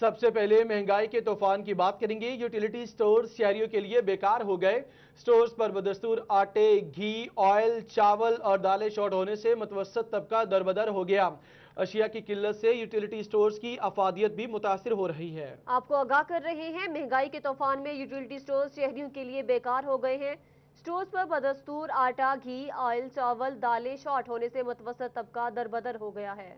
सबसे पहले महंगाई के तूफान की बात करेंगे। यूटिलिटी स्टोर शहरियों के लिए बेकार हो गए। स्टोर्स पर बदस्तूर आटे, घी, ऑयल, चावल और दालें शॉर्ट होने से मुतवस्सित तबका दरबदर हो गया। अशिया की किल्लत से यूटिलिटी स्टोर्स की अफादियत भी मुतासिर हो रही है। आपको आगाह कर रहे हैं, महंगाई के तूफान में यूटिलिटी स्टोर्स शहरियों के लिए बेकार हो गए हैं। स्टोर्स पर बदस्तूर आटा, घी, ऑयल, चावल, दालें शॉर्ट होने से मुतवस्सित तबका दरबदर हो गया है।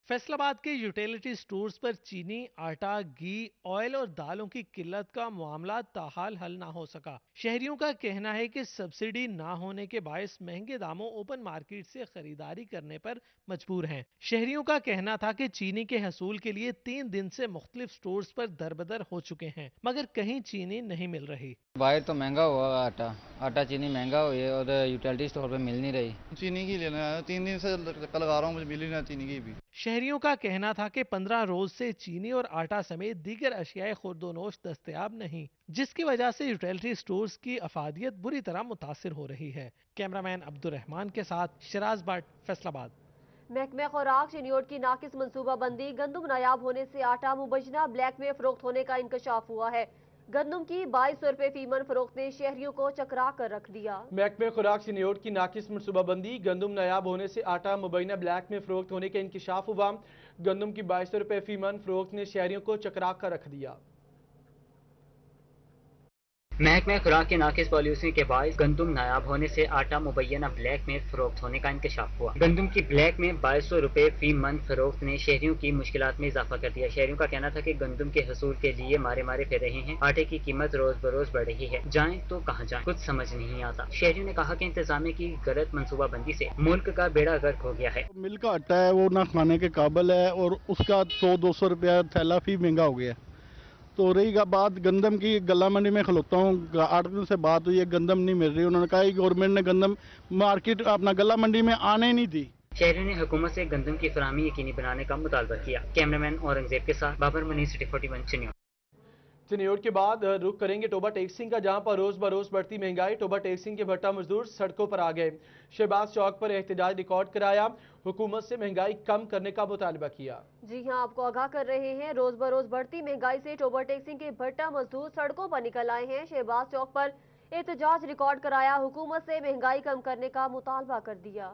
फैसलाबाद के यूटिलिटी स्टोर्स पर चीनी, आटा, घी, ऑयल और दालों की किल्लत का मामला ताहाल हल ना हो सका। शहरियों का कहना है कि सब्सिडी ना होने के बायस महंगे दामों ओपन मार्केट से खरीदारी करने पर मजबूर हैं। शहरियों का कहना था कि चीनी के हसूल के लिए 3 दिन से मुख्तलिफ स्टोर्स पर दरबदर हो चुके हैं, मगर कहीं चीनी नहीं मिल रही। बाहर तो महंगा हुआ आटा चीनी महंगा हुई है और यूटिलिटी स्टोर पे मिल नहीं रही। चीनी की लेना है, 3 दिन से कल लगा रहा हूँ, मुझे मिल ही ना चीनी की भी। शहरियों का कहना था कि 15 रोज से चीनी और आटा समेत दीगर अशियाए खुर्दोनोश दस्तयाब नहीं, जिसकी वजह से यूटिलिटी स्टोर्स की अफादियत बुरी तरह मुतासिर हो रही है। कैमरामैन अब्दुल रहमान के साथ शराज भट्ट, फैसलाबाद। महकमा खुराक चिन्योट की नाकिस मनसूबाबंदी, गंदम नायाब होने से आटा मुबजना ब्लैक में फरोख्त होने का इंकशाफ हुआ है। गंदम की 2200 रुपए फीमन फरोख्त ने शहरियों को चकरा कर रख दिया। महकमे खुराक चिन्योट की नाकिस मनसूबाबंदी, गंदम नायाब होने से आटा मुबैना ब्लैक में फरोख्त होने का इंकशाफ हुआ। गंदम की 2200 रुपए फीमन फरोख्त ने शहरियों को चकरा कर रख दिया। महकमा खुराक की नाकिस पॉलिसी के बायस गंदम नायाब होने से आटा मुबैना ब्लैक में फरोख्त होने का इंकशाफ हुआ। गंदम की ब्लैक में 2200 रुपए फी मन फरोख्त ने शहरियों की मुश्किलात में इजाफा कर दिया। शहरियों का कहना था कि गंदम के हसूल के लिए मारे मारे फिर रहे हैं। आटे की कीमत रोज बरोज बढ़ रही है, जाएं तो कहाँ जाएं, कुछ समझ नहीं आता। शहरियों ने कहा कि इंतजामिया की गलत मनसूबाबंदी से मुल्क का बेड़ा गर्क हो गया है। मिल का आटा है वो ना खाने के काबिल है और उसका 100-200 रुपया थैला फी महंगा हो गया। तो रही बात गंदम की, गला मंडी में खलोता हूँ, 8 दिन से बात हुई है, गंदम नहीं मिल रही। उन्होंने कहा गवर्नमेंट ने गंदम मार्केट अपना गला मंडी में आने नहीं दी। शहरियों ने हुकूमत से गंदम की फराहमी यकीनी बनाने का मुतालबा किया। कैमरामैन औरंगजेब के साथ बाबर मनी, सिटी 41 चिन्योट। चिन्योट के बाद रुख करेंगे टोबा टेक्सिंग का, जहां पर रोज बरोज बढ़ती महंगाई। टोबा टेक्सिंग के भट्टा मजदूर सड़कों पर आ गए। शहबाज चौक पर एहतजाज रिकॉर्ड कराया, हुकूमत से महंगाई कम करने का मुतालबा किया। जी हां, आपको आगाह कर रहे हैं, रोज बरोज बढ़ती महंगाई से टोबा टेक्सिंग के भट्टा मजदूर सड़कों पर निकल आए हैं। शहबाज चौक पर एहतजाज रिकॉर्ड कराया, हुकूमत से महंगाई कम करने का मुतालबा कर दिया।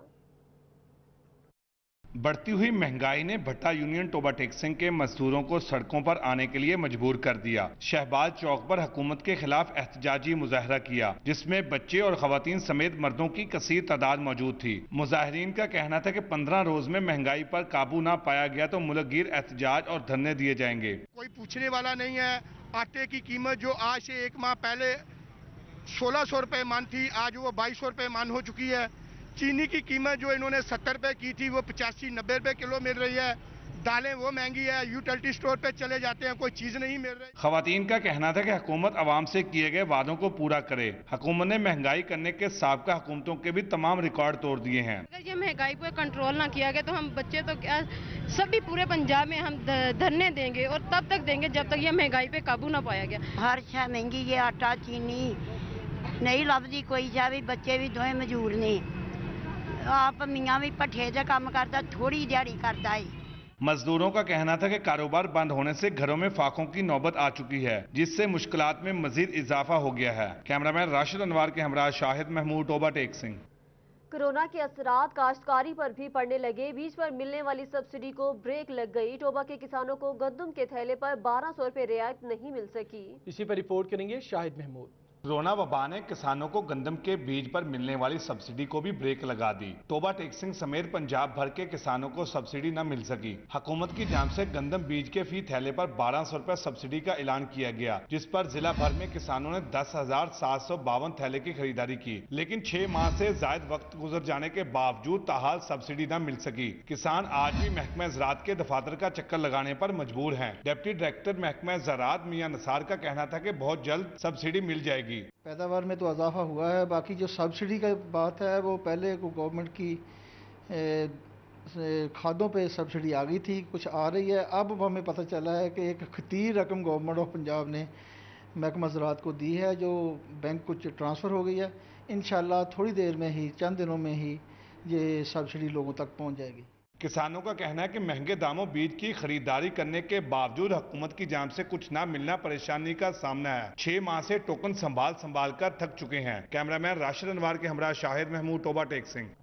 बढ़ती हुई महंगाई ने भट्टा यूनियन टोबा टेक्सिंग के मजदूरों को सड़कों पर आने के लिए मजबूर कर दिया। शहबाज चौक पर हुकूमत के खिलाफ एहतजाजी मुजाहरा किया, जिसमें बच्चे और खवातीन समेत मर्दों की कसीर तादाद मौजूद थी। मुजाहरीन का कहना था कि 15 रोज में महंगाई पर काबू ना पाया गया तो मुल्कगीर एहतजाज और धरने दिए जाएंगे। कोई पूछने वाला नहीं है। आटे की कीमत जो आज से 1 माह पहले 1600 रुपए मन थी, आज वो 2200 रुपए मन हो चुकी है। चीनी की कीमत जो इन्होंने 70 रुपए की थी वो 85-90 रुपए किलो मिल रही है। दालें वो महंगी है, यूटिलिटी स्टोर पे चले जाते हैं कोई चीज नहीं मिल रही। खवातीन का कहना था कि हुकूमत आवाम से किए गए वादों को पूरा करे। हुकूमत ने महंगाई करने के साबका हुकूमतों के भी तमाम रिकॉर्ड तोड़ दिए हैं। अगर ये महंगाई पर कंट्रोल ना किया गया तो हम बच्चे तो क्या सभी पूरे पंजाब में हम धरने देंगे और तब तक देंगे जब तक ये महंगाई पे काबू ना पाया गया। हर शय महंगी है, आटा चीनी नहीं लभदी कोई शय भी, बच्चे भी दोवें मजबूर ने। आप मियाँ भी भट्ठे च काम करता, थोड़ी दिहाड़ी करता है। मजदूरों का कहना था कि कारोबार बंद होने से घरों में फाकों की नौबत आ चुकी है, जिससे मुश्किलात में मजीद इजाफा हो गया है। कैमरामैन राशिद अनवार के हमरा शाहिद महमूद, टोबा टेक्सिंग। कोरोना के असरात काश्तकारी पर भी पड़ने लगे। बीज पर मिलने वाली सब्सिडी को ब्रेक लग गई। टोबा के किसानों को गंदम के थैले पर 1200 रुपए रियायत नहीं मिल सकी। इसी पर रिपोर्ट करेंगे शाहिद महमूद। कोरोना वबा ने किसानों को गंदम के बीज पर मिलने वाली सब्सिडी को भी ब्रेक लगा दी। टोबा टेक्सिंग समेत पंजाब भर के किसानोर को सब्सिडी न मिल सकी। हुकूमत की जानिब से गंदम बीज के फी थैले पर 1200 रुपए सब्सिडी का ऐलान किया गया, जिस पर जिला भर में किसानों ने 10,752 थैले की खरीदारी की। लेकिन 6 माह से जायद वक्त गुजर जाने के बावजूद ताहाल सब्सिडी न मिल सकी। किसान आज भी महकमा ज़राअत के दफातर का चक्कर लगाने पर मजबूर हैं। डिप्टी डायरेक्टर महकमा ज़राअत मियां नसार का कहना था कि बहुत जल्द सब्सिडी मिल जाएगी। पैदावार में तो इजाफा हुआ है, बाकी जो सब्सिडी का बात है वो पहले गवर्नमेंट की खादों पे सब्सिडी आ गई थी, कुछ आ रही है। अब हमें पता चला है कि एक खतीर रकम गवर्नमेंट ऑफ पंजाब ने महकमा ज़राअत को दी है, जो बैंक कुछ ट्रांसफ़र हो गई है। इंशाल्लाह थोड़ी देर में ही, चंद दिनों में ही ये सब्सिडी लोगों तक पहुंच जाएगी। किसानों का कहना है कि महंगे दामों बीज की खरीदारी करने के बावजूद हुकूमत की जानिब से कुछ ना मिलना परेशानी का सामना है। 6 माह से टोकन संभाल कर थक चुके हैं। कैमरामैन राशिद अनवर के हमरा शाहिद महमूद, टोबा टेक सिंह।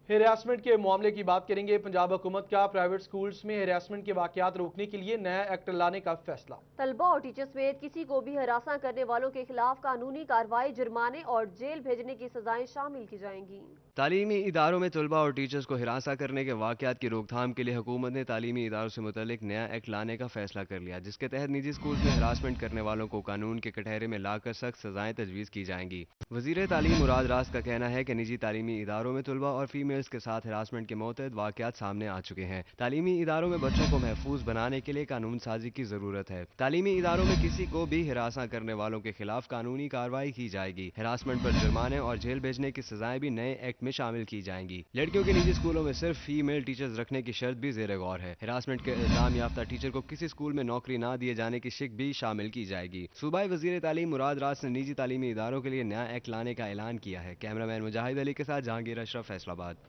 हैरासमेंट के मामले की बात करेंगे। पंजाब हुकूमत का प्राइवेट स्कूल्स में हैरासमेंट के वाकयात रोकने के लिए नया एक्ट लाने का फैसला। तलबा और टीचर्स समेत किसी को भी हरासा करने वालों के खिलाफ कानूनी कार्रवाई, जुर्माने और जेल भेजने की सजाएं शामिल की जाएंगी। तालीमी इदारों में तलबा और टीचर्स को हिरासा करने के वाकयात की रोकथाम के लिए हुकूमत ने तालीमी इदारों से मुतल्लिक नया एक्ट लाने का फैसला कर लिया, जिसके तहत निजी स्कूल में हरासमेंट करने वालों को कानून के कटहरे में लाकर सख्त सजाएं तजवीज़ की जाएंगी। वज़ीर तालीम मुराद रास का कहना है कि निजी तालीमी इदारों में तलबा और फीमेल्स के साथ हरासमेंट के मुतअद्दिद वाकयात सामने आ चुके हैं। तालीमी इदारों में बच्चों को महफूज बनाने के लिए कानून साजी की ज़रूरत है। तालीमी इदारों में किसी को भी हिरासा करने वालों के खिलाफ कानूनी कार्रवाई की जाएगी। हरासमेंट पर जुर्माने और जेल भेजने की सजाएं भी नए एक्ट में शामिल की जाएंगी। लड़कियों के निजी स्कूलों में सिर्फ फीमेल टीचर्स रखने की शर्त भी ज़ेर गौर है। हरासमेंट के इल्जाम याफ्ता टीचर को किसी स्कूल में नौकरी ना दिए जाने की शिक भी शामिल की जाएगी। सूबाई वज़ीर तालीम मुराद रास ने निजी तालीमी इदारों के लिए नया एक्ट लाने का ऐलान किया है। कैमरामैन मुजाहिद अली के साथ जहांगीर अशरफ, फैसलाबाद।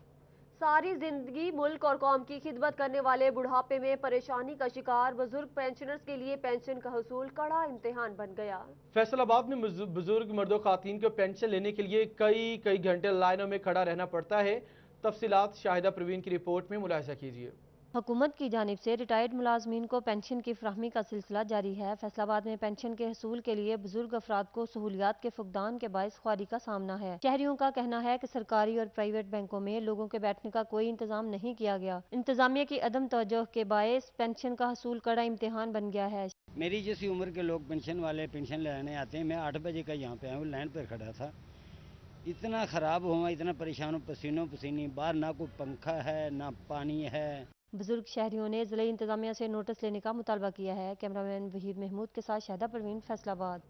सारी जिंदगी मुल्क और कौम की खिदमत करने वाले बुढ़ापे में परेशानी का शिकार बुजुर्ग पेंशनर्स के लिए पेंशन का हसूल कड़ा इम्तिहान बन गया। फैसलाबाद में बुजुर्ग मर्दों खातन को पेंशन लेने के लिए कई घंटे लाइनों में खड़ा रहना पड़ता है। तफसीलात शाहिदा प्रवीण की रिपोर्ट में मुलाहिजा कीजिए। हुकूमत की जानिब से रिटायर्ड मुलाजमीन को पेंशन की फ्राहमी का सिलसिला जारी है। फैसलाबाद में पेंशन के हसूल के लिए बुजुर्ग अफराद को सहूलियात के फुकदान के बायस ख्वारी का सामना है। शहरियों का कहना है कि सरकारी और प्राइवेट बैंकों में लोगों के बैठने का कोई इंतजाम नहीं किया गया। इंतजामिया की अदम तवज्जो के बायस पेंशन का हसूल कड़ा इम्तिहान बन गया है। मेरी जैसी उम्र के लोग पेंशन वाले पेंशन लेने आते हैं। मैं 8 बजे का यहाँ पे आया हूँ, लाइन पर खड़ा था। इतना ख़राब हुआ, इतना परेशान हूँ, पसीनों पसीनी, बाहर ना कोई पंखा है ना पानी है। बुजुर्ग शहरियों ने जिला इंतजामिया से नोटिस लेने का मुतालबा किया है। कैमरामैन वहीद महमूद के साथ शाहिदा परवीन, फैसलाबाद।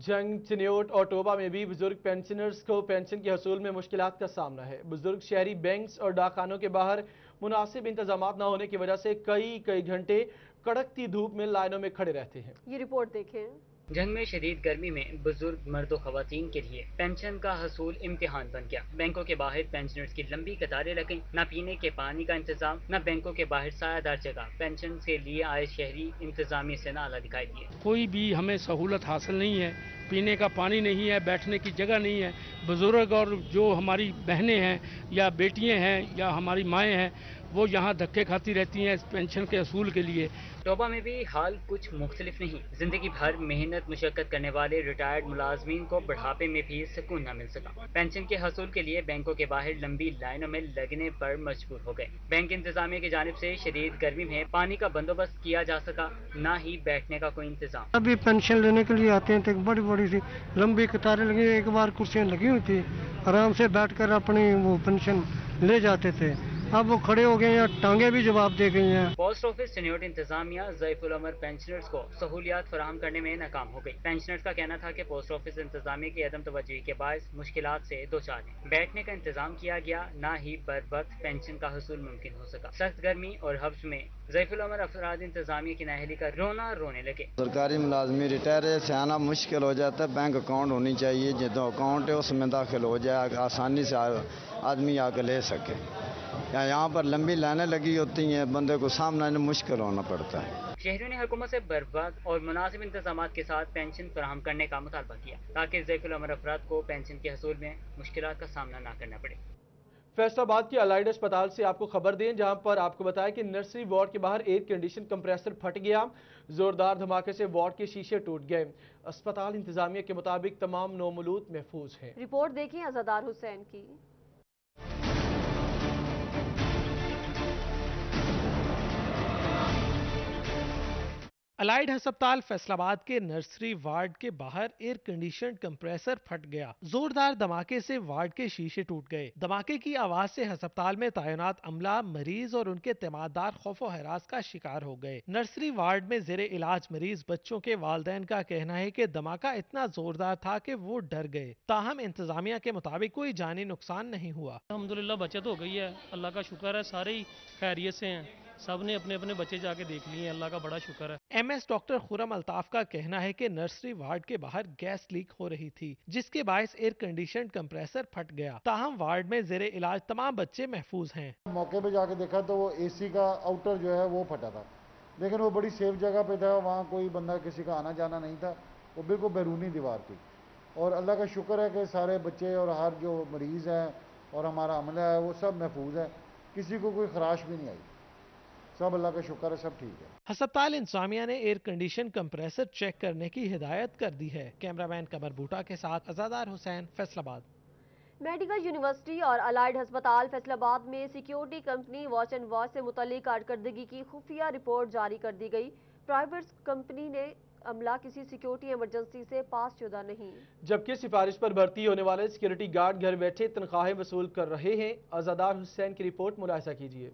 जंग, चिन्योट और टोबा में भी बुजुर्ग पेंशनर्स को पेंशन के हसूल में मुश्किलात का सामना है। बुजुर्ग शहरी बैंक्स और डाकखानों के बाहर मुनासिब इंतजाम न होने की वजह से कई घंटे कड़कती धूप में लाइनों में खड़े रहते हैं। ये रिपोर्ट देखें। जंग में शदीद गर्मी में बुजुर्ग मर्दों खवातीन के लिए पेंशन का हसूल इम्तिहान बन गया। बैंकों के बाहर पेंशनर्स की लंबी कतारें लगीं। न पीने के पानी का इंतजाम, न बैंकों के बाहर सायादार जगह। पेंशन के लिए आए शहरी इंतजामिया से नाला दिखाई दिए। कोई भी हमें सहूलत हासिल नहीं है, पीने का पानी नहीं है, बैठने की जगह नहीं है। बुजुर्ग और जो हमारी बहनें हैं या बेटियां हैं या हमारी माएँ हैं, वो यहाँ धक्के खाती रहती हैं इस पेंशन के असूल के लिए। टोबा में भी हाल कुछ मुख्तलिफ नहीं। जिंदगी भर मेहनत मुशक्कत करने वाले रिटायर्ड मुलाजमीन को बुढ़ापे में भी सुकून न मिल सका। पेंशन के हसूल के लिए बैंकों के बाहर लंबी लाइनों में लगने पर मजबूर हो गए। बैंक इंतजामिया की जानिब से शदीद गर्मी में पानी का बंदोबस्त किया जा सका, न ही बैठने का कोई इंतजाम। अभी पेंशन लेने के लिए आते हैं तो बड़ी बड़ी सी लंबी कतारें लगी, एक बार कुर्सियाँ लगी हुई थी, आराम से बैठ कर अपनी वो पेंशन ले जाते थे। अब वो खड़े हो गए हैं, टांगे भी जवाब दे गई हैं। पोस्ट ऑफिस चिन्योट इंतजामिया ज़ईफुल उमर पेंशनर्स को सहूलियात फराहम करने में नाकाम हो गई। पेंशनर्स का कहना था कि पोस्ट ऑफिस इंतजामिया की अदम तवज्जुही के बायस मुश्किलात से दो चार हैं। बैठने का इंतजाम किया गया, ना ही बर वक्त पेंशन का हसूल मुमकिन हो सका। सख्त गर्मी और हब्स में ज़ईफुल उमर अफराद इंतजामिया की नाअहली का रोने लगे। सरकारी मुलाजमी रिटायर से आना मुश्किल हो जाता है। बैंक अकाउंट होनी चाहिए, जो अकाउंट है उसमें दाखिल हो जाए, आसानी से आदमी आकर ले सके। यहाँ पर लंबी लाइनें लगी होती हैं, बंदे को सामना मुश्किल होना पड़ता है। शहरियों ने हुकूमत से बर्बाद और मुनासिब इंतजामात के साथ पेंशन फराहम करने का मुतालबा किया, ताकि ज़ईफुल उमर अफराद को पेंशन के हसूल में मुश्किलात का सामना न करना पड़े। फैसलाबाद के अलाइड अस्पताल से आपको खबर दें, जहां पर आपको बताया कि नर्सरी वार्ड के बाहर एयर कंडीशन कंप्रेसर फट गया। जोरदार धमाके से वार्ड के शीशे टूट गए। अस्पताल इंतजामिया के मुताबिक तमाम नौमौलूद महफूज हैं। रिपोर्ट देखिए अज़ादार हुसैन की। अलाइड अस्पताल फैसलाबाद के नर्सरी वार्ड के बाहर एयर कंडीशन कंप्रेसर फट गया। जोरदार धमाके से वार्ड के शीशे टूट गए। धमाके की आवाज से अस्पताल में तैनात अमला, मरीज और उनके तीमारदार खौफो हरास का शिकार हो गए। नर्सरी वार्ड में जेरे इलाज मरीज बच्चों के वालिदैन का कहना है कि धमाका इतना जोरदार था कि वो डर गए। ताहम इंतजामिया के मुताबिक कोई जानी नुकसान नहीं हुआ। अल्हम्दुलिल्लाह बचत हो गई है, अल्लाह का शुक्र है, सारे ही खैरियत से हैं। सब ने अपने अपने बच्चे जाके देख लिए हैं, अल्लाह का बड़ा शुक्र है। MS डॉक्टर खुरम अल्ताफ का कहना है कि नर्सरी वार्ड के बाहर गैस लीक हो रही थी, जिसके बायस एयर कंडीशन कंप्रेसर फट गया। ताहम वार्ड में जेरे इलाज तमाम बच्चे महफूज हैं। मौके पे जाके देखा तो वो AC का आउटर जो है वो फटा था, लेकिन वो बड़ी सेफ जगह पे था, वहाँ कोई बंदा किसी का आना जाना नहीं था, वो बिल्कुल बैरूनी दीवार थी। और अल्लाह का शुक्र है कि सारे बच्चे और हर जो मरीज़ हैं और हमारा अमला है वो सब महफूज है, किसी को कोई खराश भी नहीं आई, सब अल्लाह का शुक्र है, सब ठीक है। हस्पताल इंतजामिया ने एयर कंडीशन कंप्रेसर चेक करने की हिदायत कर दी है। कैमरामैन कमर बूटा के साथ अज़ादार हुसैन, फैसलाबाद। मेडिकल यूनिवर्सिटी और अलाइड अस्पताल फैसलाबाद में security company watch and watch से मुतल्लिक कारकर्दगी की खुफिया रिपोर्ट जारी कर दी गई। प्राइवेट कंपनी ने अमला किसी सिक्योरिटी इमरजेंसी से पास शुदा नहीं। जबकि सिफारिश पर भर्ती होने वाले सिक्योरिटी गार्ड घर बैठे तनख्वाहें वसूल कर रहे हैं। अज़ादार हुसैन की रिपोर्ट मुलाहिजा कीजिए।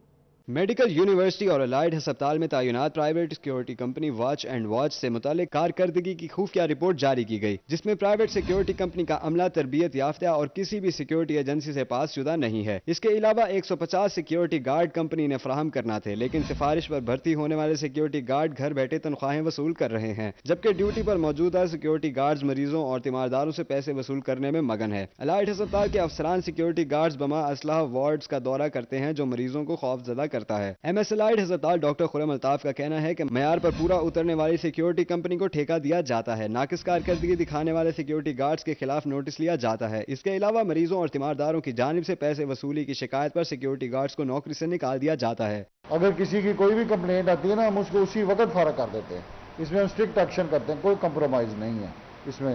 मेडिकल यूनिवर्सिटी और अलाइड अस्पताल में तैनात private security company watch and watch से मुतालिक कारकर्दगी की खुफिया रिपोर्ट जारी की गई, जिसमें प्राइवेट सिक्योरिटी कंपनी का अमला तरबियत याफ्ता और किसी भी सिक्योरिटी एजेंसी से पास शुदा नहीं है। इसके अलावा 150 सिक्योरिटी गार्ड कंपनी ने फराहम करना थे, लेकिन सिफारिश पर भर्ती होने वाले सिक्योरिटी गार्ड घर बैठे तनख्वाहें वसूल कर रहे हैं, जबकि ड्यूटी पर मौजूदा सिक्योरिटी गार्ड्स मरीजों और तीमारदारों से पैसे वसूल करने में मगन है। अलाइड अस्पताल के अफसरान सिक्योरिटी गार्ड्स बमा असलाह वार्ड्स का दौरा करते हैं, जो मरीजों को खौफजदा करता है। MS अलाइड अस्पताल डॉक्टर खुरम अल्ताफ का कहना है कि मयार पर पूरा उतरने वाली सिक्योरिटी कंपनी को ठेका दिया जाता है, नाकिस कारकर्दगी दिखाने वाले सिक्योरिटी गार्ड्स के खिलाफ नोटिस लिया जाता है। इसके अलावा मरीजों और तीमारदारों की जानिब से पैसे वसूली की शिकायत पर सिक्योरिटी गार्ड्स को नौकरी से निकाल दिया जाता है। अगर किसी की कोई भी कंप्लेंट आती है ना, हम उसको उसी वक्त फारग कर देते हैं। इसमें हम स्ट्रिक्ट एक्शन करते हैं, कोई कंप्रोमाइज नहीं है इसमें।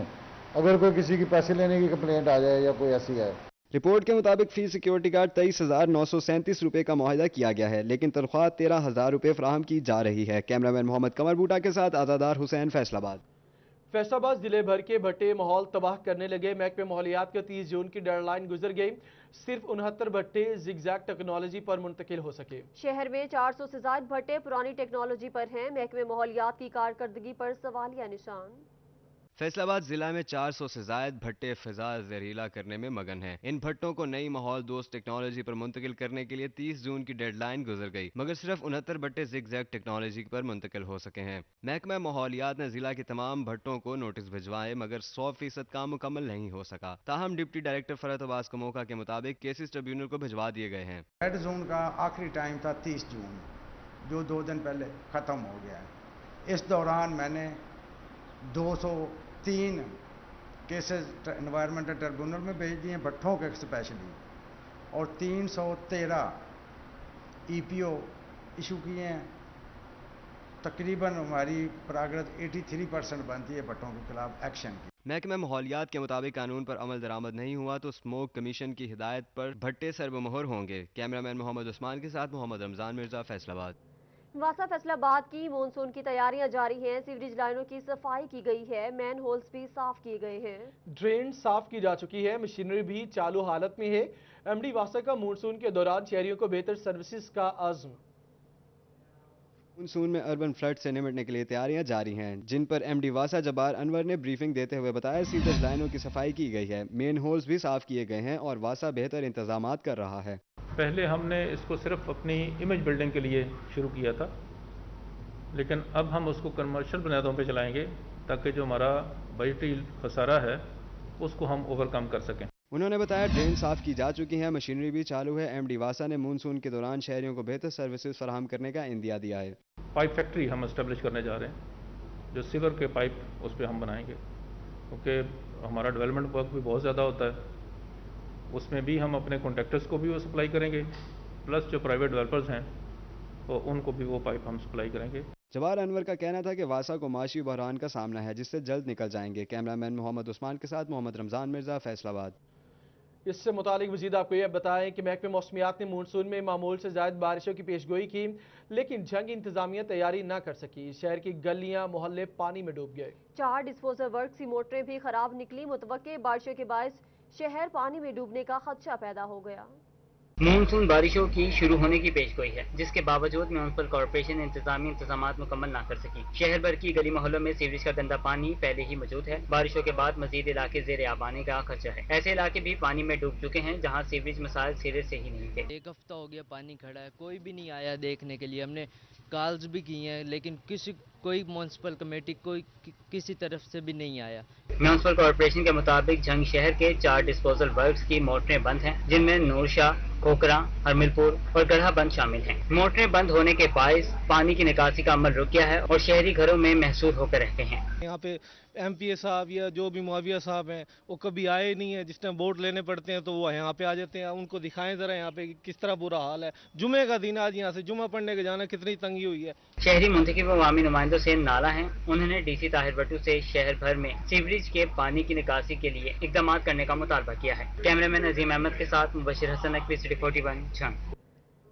अगर कोई किसी की पैसे लेने की कंप्लेंट आ जाए या कोई ऐसी है। रिपोर्ट के मुताबिक फी सिक्योरिटी गार्ड 23,937 रुपए का मुआहदा किया गया है, लेकिन तनख्वाह 13,000 रुपए फराहम की जा रही है। कैमरामैन मोहम्मद कमर बूटा के साथ आज़ादार हुसैन, फैसलाबाद। फैसलाबाद जिले भर के भट्टे माहौल तबाह करने लगे। महकमे माहौलियात का 30 जून की डेडलाइन गुजर गई, सिर्फ 69 भट्टे जिगजैग टेक्नोलॉजी पर मुंतकिल हो सके। शहर में 400 से ज्यादा भट्टे पुरानी टेक्नोलॉजी पर हैं। महकमे माहौलियात की कारकर्दगी पर सवालिया निशान। फैसलाबाद जिला में 400 से जायद भट्टे फिजा जहरीला करने में मगन हैं। इन भट्टों को नई माहौल दोस्त टेक्नोलॉजी पर मुंतकिल करने के लिए 30 जून की डेडलाइन गुजर गई, मगर सिर्फ 69 भट्टे जिगजैग टेक्नोलॉजी पर मुंतकिल हो सके हैं। महकमा माहौलियात ने जिला के तमाम भट्टों को नोटिस भिजवाए, मगर 100% काम मुकम्मल नहीं हो सका। ताहम डिप्टी डायरेक्टर फरहत अब्बास कमोका के मुताबिक केसेस ट्रिब्यूनल को भिजवा दिए गए हैं। रेड जोन का आखिरी टाइम था 30 जून, जो 2 दिन पहले ख़त्म हो गया है। इस दौरान मैंने 203 केसेस एनवायरमेंटल ट्रिब्यूनल में भेज दिए भट्टों के स्पेशली, और 313 EPO इशू किए हैं। तकरीबन हमारी प्रागरत 83% बनती है भट्टों के खिलाफ एक्शन की। महकमा माहौलियात के मुताबिक कानून पर अमल दरामद नहीं हुआ तो स्मोक कमीशन की हिदायत पर भट्टे सर्वमोहर होंगे। कैमरामैन मोहम्मद उस्मान के साथ मोहम्मद रमजान मिर्जा, फैसलाबाद। वासा फैसलाबाद की मानसून की तैयारियां जारी हैं। सीवरेज लाइनों की सफाई की गई है, मैन होल्स भी साफ किए गए हैं, ड्रेन साफ की जा चुकी है, मशीनरी भी चालू हालत में है। MD वासा का मानसून के दौरान शहरियों को बेहतर सर्विसेज का आज़म। मानसून में अर्बन फ्लड से निपटने के लिए तैयारियां जारी हैं, जिन पर MD वासा जब्बार अनवर ने ब्रीफिंग देते हुए बताया सीवरेज लाइनों की सफाई की गई है, मेन होल्स भी साफ किए गए हैं और वासा बेहतर इंतजामात कर रहा है। पहले हमने इसको सिर्फ अपनी इमेज बिल्डिंग के लिए शुरू किया था, लेकिन अब हम उसको कमर्शियल बुनियादों पे चलाएंगे ताकि जो हमारा बजटी खसारा है उसको हम ओवरकम कर सकें। उन्होंने बताया ड्रेन साफ की जा चुकी है, मशीनरी भी चालू है। MD वासा ने मानसून के दौरान शहरियों को बेहतर सर्विसेज फराहम करने का इंदिया दिया है। पाइप फैक्ट्री हम एस्टेब्लिश करने जा रहे हैं, जो सीवर के पाइप उस पर हम बनाएंगे, क्योंकि हमारा डेवलपमेंट वर्क भी बहुत ज़्यादा होता है। उसमें भी हम अपने कॉन्ट्रैक्टर्स को भी वो सप्लाई करेंगे, प्लस जो प्राइवेट डेवलपर्स हैं तो उनको भी वो पाइप हम सप्लाई करेंगे। जवार अनवर का कहना था कि वासा को माशी बहरान का सामना है, जिससे जल्द निकल जाएंगे। कैमरामैन मोहम्मद उस्मान के साथ मोहम्मद रमजान मिर्जा, फैसलाबाद। इससे मुतालिक मजीद आपको यह बताएं कि महकमे मौसमियात ने मानसून में मामूल से ज़्यादा बारिशों की पेशगोई की, लेकिन जंग इंतजामिया तैयारी न कर सकी। शहर की गलियां मोहल्ले पानी में डूब गए। 4 डिस्पोजल वर्क्स की मोटरें भी खराब निकली। मुतवक्के बारिशों के बायस शहर पानी में डूबने का खदशा पैदा हो गया। मानसून बारिशों की शुरू होने की पेशगोई है, जिसके बावजूद म्यूनिसिपल कॉर्पोरेशन इंतजामी इंतजामात मुकम्मल ना कर सकी। शहर भर की गली मोहल्लों में सीवरेज का गंदा पानी पहले ही मौजूद है। बारिशों के बाद मजीद इलाके ज़ेर आब आने का खर्चा है। ऐसे इलाके भी पानी में डूब चुके हैं जहाँ सीवरेज मसाइल सिरे से ही नहीं थे। एक हफ्ता हो गया पानी खड़ा है, कोई भी नहीं आया देखने के लिए। हमने कॉल्स भी की हैं, लेकिन कोई म्यूनिसिपल कमेटी किसी तरफ से भी नहीं आया। म्यूनिसिपल कॉर्पोरेशन के मुताबिक झंग शहर के 4 डिस्पोजल वर्क्स की मोटरें बंद हैं, जिनमें नूरशाह, खोखरा, हरमिलपुर और गढ़ा बंद शामिल हैं। मोटरें बंद होने के बायस पानी की निकासी का अमल रुक गया है और शहरी घरों में महसूर होकर रहते हैं। यहाँ पे MPA साहब या जो भी मुआविया साहब हैं वो कभी आए नहीं है। जिस टाइम वोट लेने पड़ते हैं तो वो यहाँ पे आ जाते हैं। उनको दिखाएं जरा यहाँ पे किस तरह बुरा हाल है। जुमे का दिन आज यहाँ से जुमा पढ़ने के जाना कितनी तंगी हुई है। शहरी मुंतखब अवामी नुमाइंदों से नाला है। उन्होंने DC ताहिर भट्टू से शहर भर में सीवरेज के पानी की निकासी के लिए इकदाम करने का मुतालबा किया है। कैमरामैन अजीम अहमद के साथ मुबशिर हसन, नकवी, सिटी 41 झंग।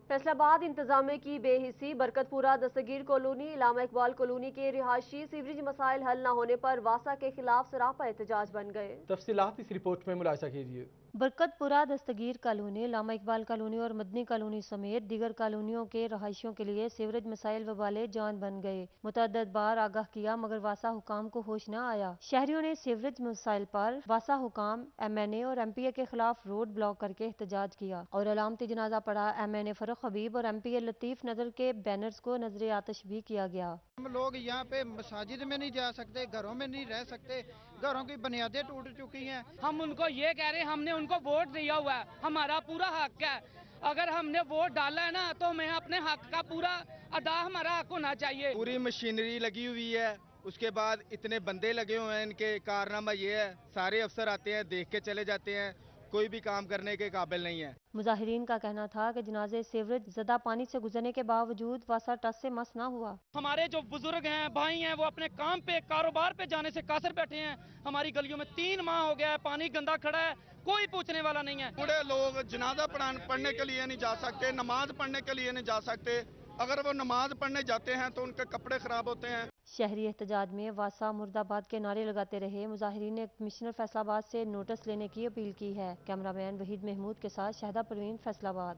फैसलाबाद इंतजामिया की बेहिसी, बरकतपुरा दस्तगीर कॉलोनी, इलामा इकबाल कॉलोनी के रिहायशी सीवरेज मसाइल हल न होने पर वासा के खिलाफ सरापा एहतजाज बन गए। तफसीलात इस रिपोर्ट में मुलाहिजा कीजिए। बरकतपुरा दस्तगीर कॉलोनी, इलामा इकबाल कॉलोनी और मदनी कॉलोनी समेत दीगर कॉलोनियों के रहायशियों के लिए सीवरेज मसाइल वबाले जान बन गए। मुतअद्दिद बार आगाह किया मगर वासा हुकाम को होश न आया। शहरियों ने सीवरेज मसाइल पर वासा हुकाम, MNA और MPA के खिलाफ रोड ब्लॉक करके एहतजाज किया और अलामती जनाजा पड़ा। MNA फरुख हबीब और MPA लतीफ नजर के बैनर्स को नजर आतिश भी किया गया। हम लोग यहाँ पे मसाजिद में नहीं जा सकते, घरों में नहीं रह सकते, घरों की बुनियादें टूट चुकी हैं। हम उनको ये कह रहे हैं, हमने उनको वोट दिया हुआ है, हमारा पूरा हक है। अगर हमने वोट डाला है ना तो हमें अपने हक का पूरा अदा हमारा हक होना चाहिए। पूरी मशीनरी लगी हुई है, उसके बाद इतने बंदे लगे हुए हैं। इनके कारनामा ये है, सारे अफसर आते हैं, देख के चले जाते हैं, कोई भी काम करने के काबिल नहीं है। मुजाहिरीन का कहना था कि जनाजे सीवरेज ज़दा पानी से गुजरने के बावजूद वासा टस से मस न हुआ। हमारे जो बुजुर्ग हैं, भाई हैं, वो अपने काम पे, कारोबार पे जाने से कासर बैठे हैं। हमारी गलियों में 3 माह हो गया है, पानी गंदा खड़ा है, कोई पूछने वाला नहीं है। बूढ़े लोग जनाजा पढ़ने के लिए नहीं जा सकते, नमाज पढ़ने के लिए नहीं जा सकते। अगर वो नमाज पढ़ने जाते हैं तो उनके कपड़े खराब होते हैं। शहरी एहतजाज में वासा मुर्दाबाद के नारे लगाते रहे। मुजाहिरीन ने कमिश्नर फैसलाबाद से नोटिस लेने की अपील की है। कैमरामैन वहीद महमूद के साथ शहदा परवीन, फैसलाबाद।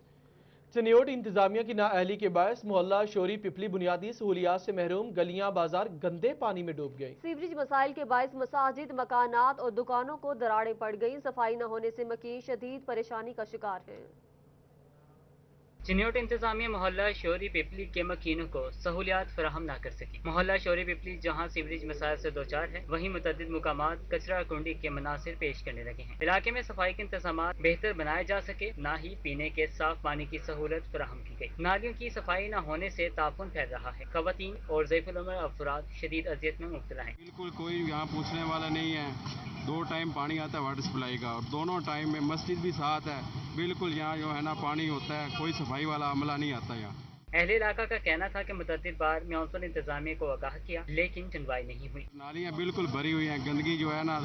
चनियोट इंतजामिया की नाअहली के बायस मोहल्ला शोरी पिपली बुनियादी सहूलियात से महरूम, गलियां बाजार गंदे पानी में डूब गई। सीवरेज मसाइल के बायस मसाजिद, मकानात और दुकानों को दरारें पड़ गई। सफाई न होने से मकीन शदीद परेशानी का शिकार है। चिन्योट इंतजामिया मोहल्ला शोरी पिपली के मकीनों को सहूलियात फराहम न कर सकी। मोहल्ला शोरी पिपली जहाँ सीवरेज मसाइल से दोचार है, वहीं मुतअद्दिद मुकामात कचरा कुंडी के मनासिर पेश करने लगे हैं। इलाके में सफाई के इंतजाम बेहतर बनाए जा सके, न ही पीने के साफ पानी की सहूलत फराहम की गई। नालियों की सफाई न होने से ताफुन फैल रहा है। खवातीन और ज़ईफ़ुल उम्र अफराद शदीद अजियत में मुब्तला हैं। बिल्कुल कोई यहाँ पूछने वाला नहीं है। 2 टाइम पानी आता है वाटर सप्लाई का, और दोनों टाइम में मस्जिद भी साथ है। बिल्कुल यहाँ जो है ना पानी होता है, कोई सफाई वाला अमला नहीं आता यहाँ। अहले इलाका का कहना था कि मुतअद्दिद बार म्यूनिसिपल इंतजामिया को आगाह किया, लेकिन सुनवाई नहीं हुई। नालियाँ बिल्कुल भरी हुई हैं, गंदगी जो है ना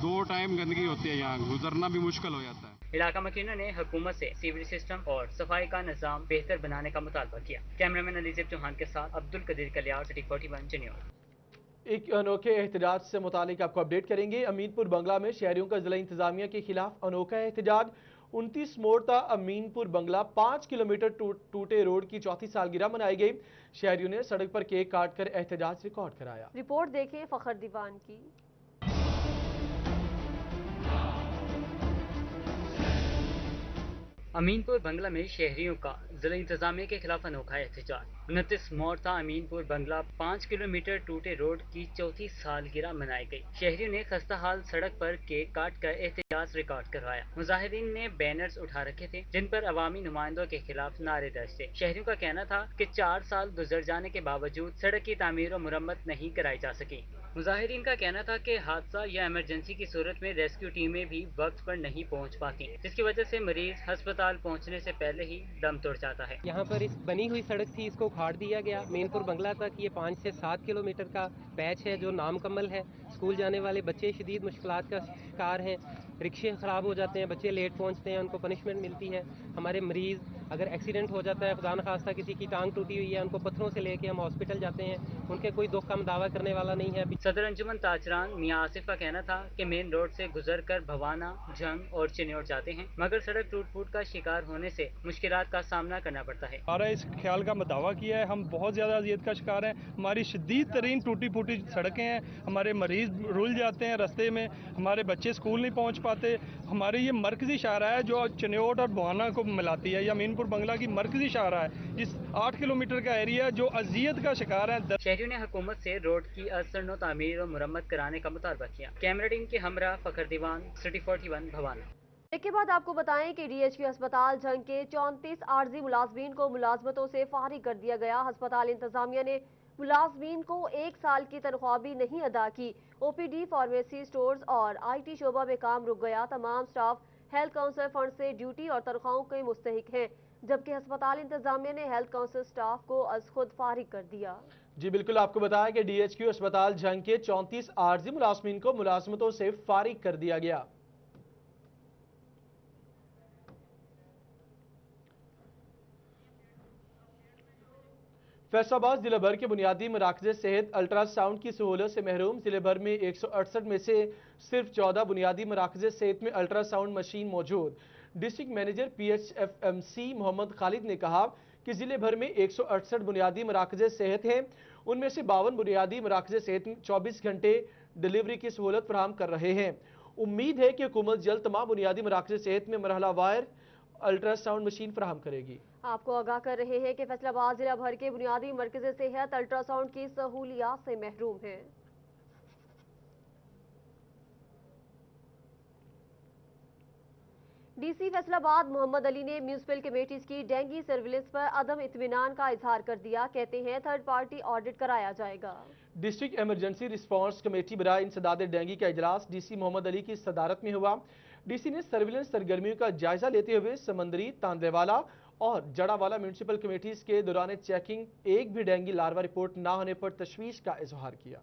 2 टाइम गंदगी होती है, यहाँ गुजरना भी मुश्किल हो जाता है। इलाका मकीनों ने हुकूमत से सीवरेज सिस्टम और सफाई का निज़ाम बेहतर बनाने का मुतालबा किया। कैमरामैन अलीज़ेब चौहान के साथ अब्दुल कदीर कलियार, सिटी 41 चिन्योट। एक अनोखे एहतजाज से मुतालिक आपको अपडेट करेंगे। अमीनपुर बंगला में शहरियों का जिला इंतजामिया के खिलाफ अनोखा एहतजाज। 29 मोरता अमीनपुर बंगला 5 किलोमीटर टूटे रोड की 4थी सालगिरह मनाई गई। शहरियों ने सड़क पर केक काटकर एहतजाज रिकॉर्ड कराया। रिपोर्ट देखें फखर दीवान की। अमीनपुर बंगला में शहरियों का जिला इंतजामिया के खिलाफ अनोखा एहतजाज। 29 मोरता अमीनपुर बंगला 5 किलोमीटर टूटे रोड की 4थी सालगिरह मनाई गई। शहरियों ने खस्ता हाल सड़क पर केक काट कर एहतजाज रिकॉर्ड करवाया। मुजाहिरीन ने बैनर्स उठा रखे थे जिन पर अवामी नुमाइंदों के खिलाफ नारे दर्ज थे। शहरियों का कहना था कि 4 साल गुजर जाने के बावजूद सड़क की तामीर और मुरम्मत नहीं कराई जा सकी। मुजाहिरीन का कहना था कि हादसा या इमरजेंसी की सूरत में रेस्क्यू टीमें भी वक्त पर नहीं पहुंच पाती, जिसकी वजह से मरीज अस्पताल पहुंचने से पहले ही दम तोड़ जाता है। यहाँ पर इस बनी हुई सड़क थी, इसको उखाड़ दिया गया। अमीनपुर बंगला तक ये 5 से 7 किलोमीटर का पैच है जो नामुकम्मल है। स्कूल जाने वाले बच्चे शदीद मुश्किलात का शिकार हैं। रिक्शे ख़राब हो जाते हैं, बच्चे लेट पहुँचते हैं, उनको पनिशमेंट मिलती है। हमारे मरीज़ अगर एक्सीडेंट हो जाता है, खुदा न खास्ता किसी की टांग टूटी हुई है, उनको पत्थरों से लेके हम हॉस्पिटल जाते हैं, उनके कोई दुख का दावा करने वाला नहीं है। सदर अंजुमन ताजरान मियां आसिफ का कहना था कि मेन रोड से गुजर कर भवाना, जंग और चिन्योट जाते हैं, मगर सड़क टूट फूट का शिकार होने से मुश्किलात का सामना करना पड़ता है। हमारा इस ख्याल का दावा किया है, हम बहुत ज़्यादा अजियत का शिकार हैं। हमारी शदीद तरीन टूटी फूटी सड़कें हैं, हमारे मरीज रुल जाते हैं रास्ते में, हमारे बच्चे स्कूल नहीं पहुंच पाते। हमारे ये मरकजी शाहरा है जो चिन्योट और भवाना को मिलाती है, या मीनपुर बंगला की मरकजी शाहरा है, जिस 8 किलोमीटर का एरिया जो अजियत का शिकार है। शहरियों ने हुकूमत से रोड की असरनो तामीर और मुरम्मत कराने का मुतालबा किया। कैमरा टीम के हमरा फखर दीवान, सिटी 41 भवाना। इसके बाद आपको बताएं कि डीएचक्यू अस्पताल जंग के 34 आर्जी मुलाजमीन को मुलाजमतों से फारिग कर दिया गया। अस्पताल इंतजामिया ने मुलाजमीन को 1 साल की तनख्वाह भी नहीं अदा की। ओपीडी, फार्मेसी, स्टोर्स और आईटी शोबा में काम रुक गया। तमाम स्टाफ हेल्थ काउंसिल फंड से ड्यूटी और तनख्वाहों के मुस्तहिक हैं, जबकि अस्पताल इंतजामिया ने हेल्थ काउंसिल स्टाफ को अज खुद फारिग कर दिया। जी बिल्कुल, आपको बताया कि डीएचक्यू अस्पताल जंग के 34 आर्जी मुलाजमीन को मुलाजमतों से फारिग कर दिया गया। फैसलाबाद जिले भर के बुनियादी मराकज़ सेहत अल्ट्रासाउंड की सहूलत से महरूम। जिले भर में 168 में से सिर्फ 14 बुनियादी मराकज़ सेहत में अल्ट्रासाउंड मशीन मौजूद। District manager PHFMC Mohammad Khalid ने कहा कि जिले भर में 168 बुनियादी मराकज़ सेहत हैं, उनमें से 52 बुनियादी मराकज़ सेहत 24 घंटे डिलीवरी की सहूलत फराहम कर रहे हैं। उम्मीद है कि हुकूमत जल्द तमाम बुनियादी मराकज़ सेहत में मरहलावार अल्ट्रासाउंड मशीन फराहम करेगी। आपको आगाह कर रहे हैं कि फैसलाबाद जिला भर के बुनियादी मरकज़ सेहत अल्ट्रासाउंड की सहूलियात से महरूम हैं। डीसी फैसलाबाद मोहम्मद अली ने म्यूनिसिपल कमेटीज की डेंगू सर्विलेंस पर अदम इत्मीनान का इजहार कर दिया। कहते हैं थर्ड पार्टी ऑडिट कराया जाएगा। डिस्ट्रिक्ट इमरजेंसी रिस्पांस कमेटी बराए इंसदाद डेंगू का इजलास डीसी मोहम्मद अली की सदारत में हुआ। डीसी ने सर्विलेंस सरगर्मियों का जायजा लेते हुए समंदरी, तांदेवाला और जड़ावाला म्यूनिसिपल कमेटीज के दौरान चेकिंग एक भी डेंगू लार्वा रिपोर्ट न होने पर तशवीश का इजहार किया।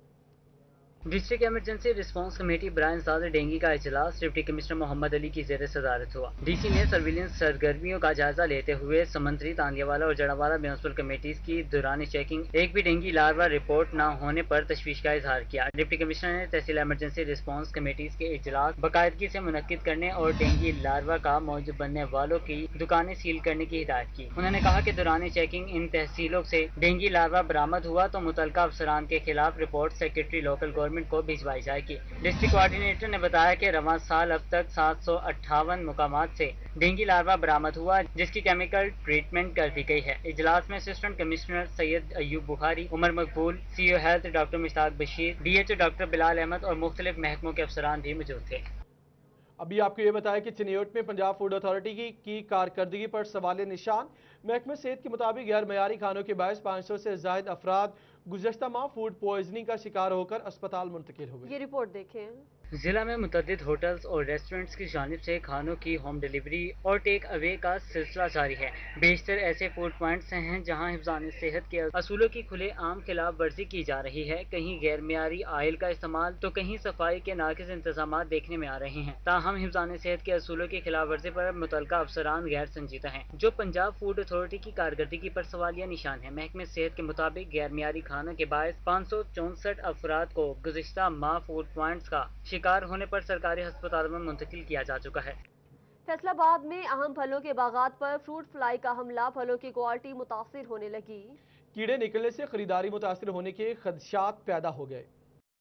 डिस्ट्रिक्ट इमरजेंसी रिस्पांस कमेटी ब्रायन ज़ाद डेंगू का इजलास डिप्टी कमिश्नर मोहम्मद अली की ज़ेर सदारत हुआ। डीसी ने सर्विलेंस सरगर्मियों का जायजा लेते हुए समंदरी, तांदियावाला और जड़ावाला म्यूनिसिपल कमेटीज की दौरान चेकिंग एक भी डेंगू लार्वा रिपोर्ट न होने पर तशवीश का इजहार किया। डिप्टी कमिश्नर ने तहसील इमरजेंसी रिस्पांस कमेटीज के इजलास बाकायदगी से मुनक्किद करने और डेंगू लार्वा का मौजूद बनने वालों की दुकानें सील करने की हिदायत की। उन्होंने कहा कि दौरान चेकिंग इन तहसीलों से डेंगू लार्वा बरामद हुआ तो मुतलका अफसरान के खिलाफ रिपोर्ट सेक्रेटरी लोकल गवर्नमेंट को भिजवाई जाएगी। डिस्ट्रिक्ट कोऑर्डिनेटर ने बताया कि रवां साल अब तक 758 मुकामात से डेंगू लार्वा बरामद हुआ, जिसकी केमिकल ट्रीटमेंट कर दी गई है। इजलास में assistant commissioner Syed Ayub Bukhari, Umar Maqbool, CEO health doctor Mushtaq Bashir, DHO doctor Bilal Ahmed और मुख्तलिफ महकमों के अफसरान भी मौजूद थे। अभी आपको ये बताया कि चिन्योट में पंजाब फूड अथॉरिटी की कारकर्दगी पर सवाल निशान। महकमा सेहत के मुताबिक गैर मयारी खानों के बायस 500 से ज्यादा अफराद गुज़श्ता माह फूड पॉइजनिंग का शिकार होकर अस्पताल मुंतकिल हो गए। ये रिपोर्ट देखें। जिला में मुतअद्दिद होटल्स और रेस्टोरेंट्स की जानिब से खानों की होम डिलीवरी और टेक अवे का सिलसिला जारी है। बेशतर ऐसे फूड पॉइंट्स हैं जहां हिफ्ज़ान सेहत के असूलों की खुले आम खिलाफ वर्जी की जा रही है। कहीं गैर मियारी आयल का इस्तेमाल तो कहीं सफाई के नाकिस इंतजाम देखने में आ रहे हैं। ताहम हिफ्ज़ान सेहत के असूलों की खिलाफ वर्जी पर मुतलका अफसरान गैर संजीदा हैं, जो पंजाब फूड अथॉरिटी की कारकर्दगी पर सवालिया निशान है। महकमे सेहत के मुताबिक गैर मियारी खानों के बायस 564 अफराद को गुज़िश्ता माह फूड पॉइंट्स का शिकार होने पर सरकारी अस्पतालों में मुंतकिल किया जा चुका है। फैसलाबाद में अहम फलों के बागात पर फ्रूट फ्लाई का हमला, फलों की क्वालिटी मुतासिर होने लगी। कीड़े निकलने से खरीदारी मुतासिर होने के खदशात पैदा हो गए।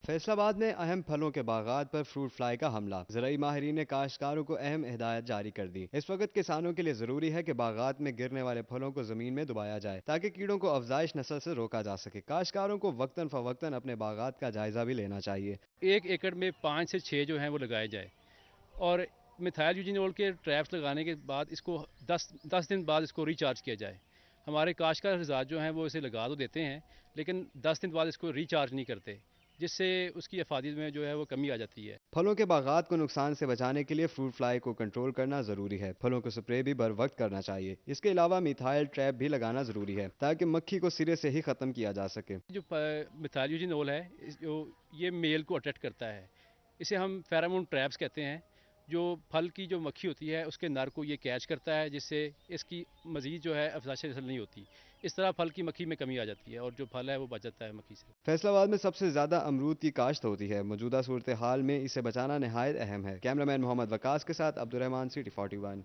फैसलाबाद में अहम फलों के बागात पर फ्रूट फ्लाई का हमला। ज़राई माहिरीन ने काश्तकारों को अहम हिदायत जारी कर दी। इस वक्त किसानों के लिए ज़रूरी है कि बागात में गिरने वाले फलों को ज़मीन में दबाया जाए ताकि कीड़ों को अफजाइश नस्ल से रोका जा सके। काश्तकारों को वक्तन फवक्तन अपने बागात का जायजा भी लेना चाहिए। 1 एकड़ में 5 से 6 जो हैं वो लगाए जाए और मिथाइल यूजिनोल के ट्रैप्स लगाने के बाद इसको 10 दिन बाद इसको रिचार्ज किया जाए। हमारे काश्तकार हज़ार जो हैं वो इसे लगा तो देते हैं, लेकिन 10 दिन बाद इसको रिचार्ज नहीं करते, जिससे उसकी अफादियत में जो है वो कमी आ जाती है। फलों के बागात को नुकसान से बचाने के लिए फ्रूट फ्लाई को कंट्रोल करना ज़रूरी है। फलों को स्प्रे भी बर वक्त करना चाहिए। इसके अलावा मिथाइल ट्रैप भी लगाना ज़रूरी है ताकि मक्खी को सिरे से ही ख़त्म किया जा सके। जो मिथाइल यूजिनोल है, जो ये मेल को अट्रैक्ट करता है, इसे हम फेरामोन ट्रैप्स कहते हैं जो फल की जो मक्खी होती है उसके नर को ये कैच करता है, जिससे इसकी मज़ीद जो है अफजाइश नस्ल नहीं होती। इस तरह फल की मक्खी में कमी आ जाती है और जो फल है वो बच जाता है मक्खी से। फैसलाबाद में सबसे ज्यादा अमरूद की काश्त होती है। मौजूदा सूरत हाल में इसे बचाना नहायत अहम है। कैमरामैन मोहम्मद वकास के साथ अब्दुर्रहमान, सिटी 41।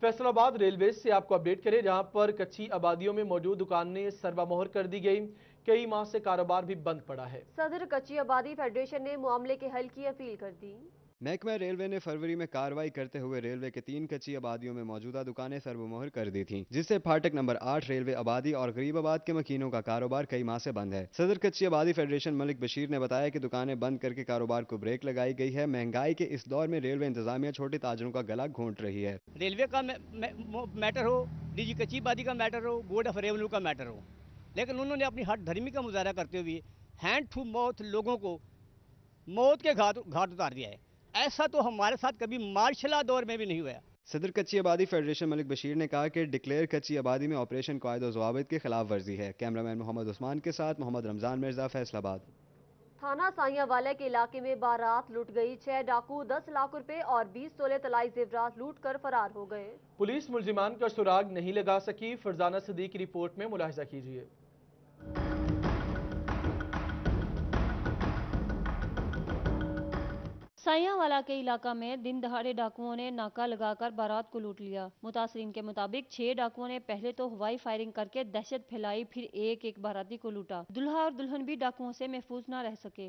फैसलाबाद रेलवे से आपको अपडेट करें, जहां पर कच्ची आबादियों में मौजूद दुकानें सरबामोहर कर दी गई। कई माह से कारोबार भी बंद पड़ा है। सदर कच्ची आबादी फेडरेशन ने मामले के हल की अपील कर दी। महकमा रेलवे ने फरवरी में कार्रवाई करते हुए रेलवे के 3 कच्ची आबादियों में मौजूदा दुकानें सरबमोहर कर दी थीं, जिससे फाटक नंबर 8 रेलवे आबादी और गरीबाबाद के मकीनों का कारोबार कई माह से बंद है। सदर कच्ची आबादी फेडरेशन मलिक बशीर ने बताया कि दुकानें बंद करके कारोबार को ब्रेक लगाई गई है। महंगाई के इस दौर में रेलवे इंतजामिया छोटे ताजरों का गला घोंट रही है। रेलवे का मैटर हो, डीजी कच्ची आबादी का मैटर हो, बोर्ड ऑफ रेवेन्यू का मैटर हो, लेकिन उन्होंने अपनी हट धर्मी का मुजाहरा करते हुए हैंड टू माउथ लोगों को मौत के घाट उतार दिया है। ऐसा तो हमारे साथ कभी मार्शला दौर में भी नहीं हुआ। सदर कच्ची आबादी फेडरेशन मलिक बशीर ने कहा कि डिक्लेयर कच्ची आबादी में ऑपरेशन कायदो ज़वाबित की खिलाफ वर्जी है। कैमरामैन मोहम्मद उस्मान के साथ मोहम्मद रमजान मिर्जा, फैसलाबाद। थाना साइयावाला के इलाके में बारात लूट गई। 6 डाकू 10 लाख रुपए और 20 तोले तलाई जेवरात लूट कर फरार हो गए। पुलिस मुलजिमान का सुराग नहीं लगा सकी। फरजाना सदीक की रिपोर्ट में मुलाहिजा कीजिए। साइयावाला के इलाका में दिन दहाड़े डाकुओं ने नाका लगाकर बारात को लूट लिया। मुतासरीन के मुताबिक 6 डाकुओं ने पहले तो हवाई फायरिंग करके दहशत फैलाई, फिर एक एक बाराती को लूटा। दुल्हा और दुल्हन भी डाकुओं से महफूज न रह सके।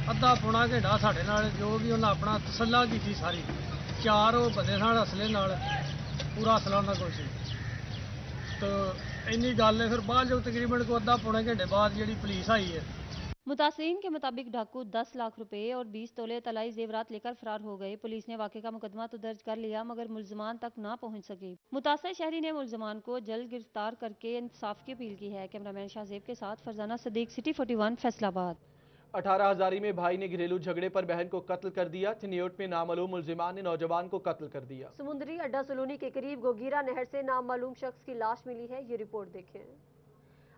अद्धा पौना घंटा साढ़े नाल जो भी उन्हें अपना तसल्ला की थी सारी। 4 बंदे सन असले नाल, पूरा असला उन्होंने कोल सी। तो इन्नी गल है, फिर बाद जो तकरीबन को अद्धा पौने घंटे बाद जी पुलिस आई है। मुतासरीन के मुताबिक डाकू 10 लाख रुपए और 20 तोले तलाई जेवरात लेकर फरार हो गए। पुलिस ने वाक़े का मुकदमा तो दर्ज कर लिया, मगर मुलजमान तक ना पहुंच सकी। मुतासर शहरी ने मुलजमान को जल्द गिरफ्तार करके इंसाफ की अपील की है। कैमरामैन शाहजेब के साथ फरजाना सदीक, सिटी 41, फैसलाबाद। 18 हजारी में भाई ने घरेलू झगड़े पर बहन को कत्ल कर दिया। चिन्योट में नामालूम मुलजिमान ने नौजवान को कत्ल कर दिया। समुद्री अड्डा सलूनी के करीब गोगीरा नहर से नामालूम शख्स की लाश मिली है। ये रिपोर्ट देखें।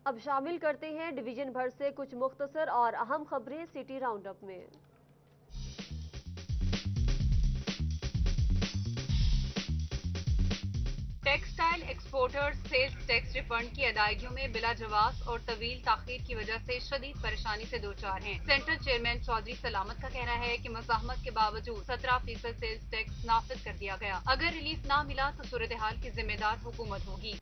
अब शामिल करते हैं डिवीजन भर से कुछ मुख्तसर और अहम खबरें सिटी राउंड अप में। Textile exporters sales tax refund की अदायगियों में बिला जवाब और तवील ताखीर की वजह से शदीद परेशानी से दो चार हैं। सेंट्रल चेयरमैन चौधरी सलामत का कहना है कि मज़ाहमत के बावजूद 17% सेल्स टैक्स नाफिज कर दिया गया। अगर रिलीफ ना मिला तो सूरत हाल की जिम्मेदार हुकूमत होगी।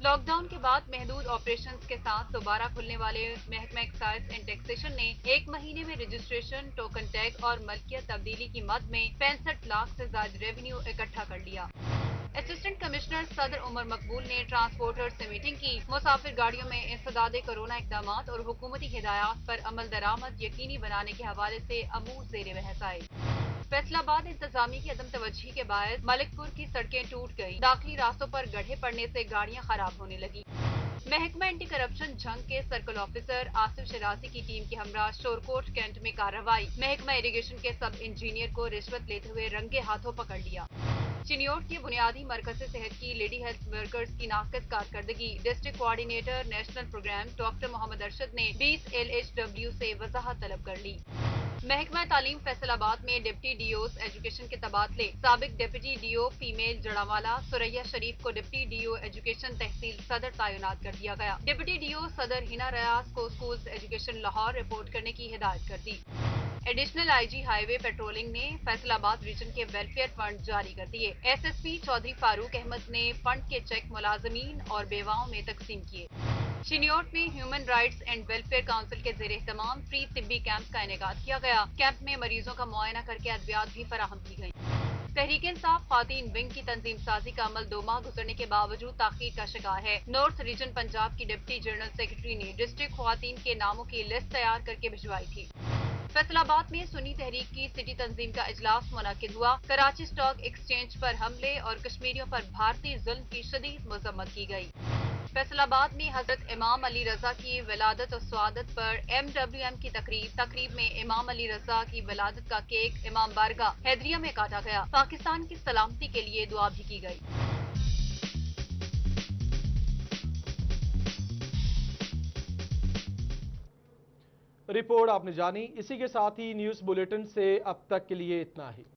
लॉकडाउन के बाद महदूद ऑपरेशंस के साथ दोबारा खुलने वाले महकमा एक्साइज एंड टैक्सेशन ने 1 महीने में रजिस्ट्रेशन, टोकन टैग और मलकियत तब्दीली की मद में 65 लाख से ज्यादा रेवेन्यू इकट्ठा कर लिया। असिस्टेंट कमिश्नर सदर उमर मकबूल ने ट्रांसपोर्टर से मीटिंग की। मुसाफिर गाड़ियों में इंसदाद कोरोना इकदाम और हुकूमती हिदायत पर अमल दरामद यकीनी बनाने के हवाले से अमूर जेर बहस आए। फैसलाबाद इंतजामी की अदम तवज्जी के बायस मलिकपुर की सड़कें टूट गई। दाखिली रास्तों पर गड्ढे पड़ने से गाड़ियां खराब होने लगी। महकमा एंटी करप्शन झंग के सर्कल ऑफिसर आसिफ शराजी की टीम के हमरा शोरकोट कैंट में कार्रवाई। महकमा इरिगेशन के सब इंजीनियर को रिश्वत लेते हुए रंगे हाथों पकड़ लिया। चिन्योट के बुनियादी मरकज़ सेहत की लेडी हेल्थ वर्कर्स की नाक़िस कारकर्दगी। District coordinator national programme doctor Mohammad Arshad ने 20 LHW से वजाहत तलब कर ली। महकमा तालीम फैसलाबाद में डिप्टी डीओस एजुकेशन के तबादले। साबिक deputy DO female Jaranwala Suraiya Sharif को डिप्टी डीओ एजुकेशन तहसील सदर तैनात कर दिया गया। डिप्टी डीओ सदर हिना रियाज को स्कूल्स एजुकेशन लाहौर रिपोर्ट करने की हिदायत कर दी। एडिशनल IG हाईवे पेट्रोलिंग ने फैसलाबाद रीजन के वेलफेयर फंड जारी कर दिए। SSP चौधरी फारूक अहमद ने फंड के चेक मुलाजमीन और बेवाओं में तकसीम किए। चिन्योट में human rights and welfare council के ज़ेरे एहतमाम फ्री तिब्बी कैंप का इनेकाद किया गया। कैंप में मरीजों का मुआयना करके अद्वियात भी फराहम की गई। तहरीक इंसाफ खातीन विंग की तंजीम साजी का अमल 2 माह गुजरने के बावजूद ताखीर का शिकार है। नॉर्थ रीजन पंजाब की डिप्टी जनरल सेक्रेटरी ने डिस्ट्रिक्ट खवातीन के नामों की लिस्ट तैयार करके भिजवाई थी। फैसलाबाद में सुन्नी तहरीक की सिटी तंजीम का इजलास मुनक्किद हुआ। कराची स्टॉक एक्सचेंज पर हमले और कश्मीरियों पर भारतीय जुल्म की शदीद मजम्मत की गई। फैसलाबाद में हजरत इमाम अली रजा की विलादत और स्वादत पर MWM की तकरीब में इमाम अली रजा की विलादत का केक इमाम बारगाह हैदरिया में काटा गया। पाकिस्तान की सलामती के लिए दुआ भी की गई। रिपोर्ट आपने जानी। इसी के साथ ही न्यूज़ बुलेटिन से अब तक के लिए इतना ही।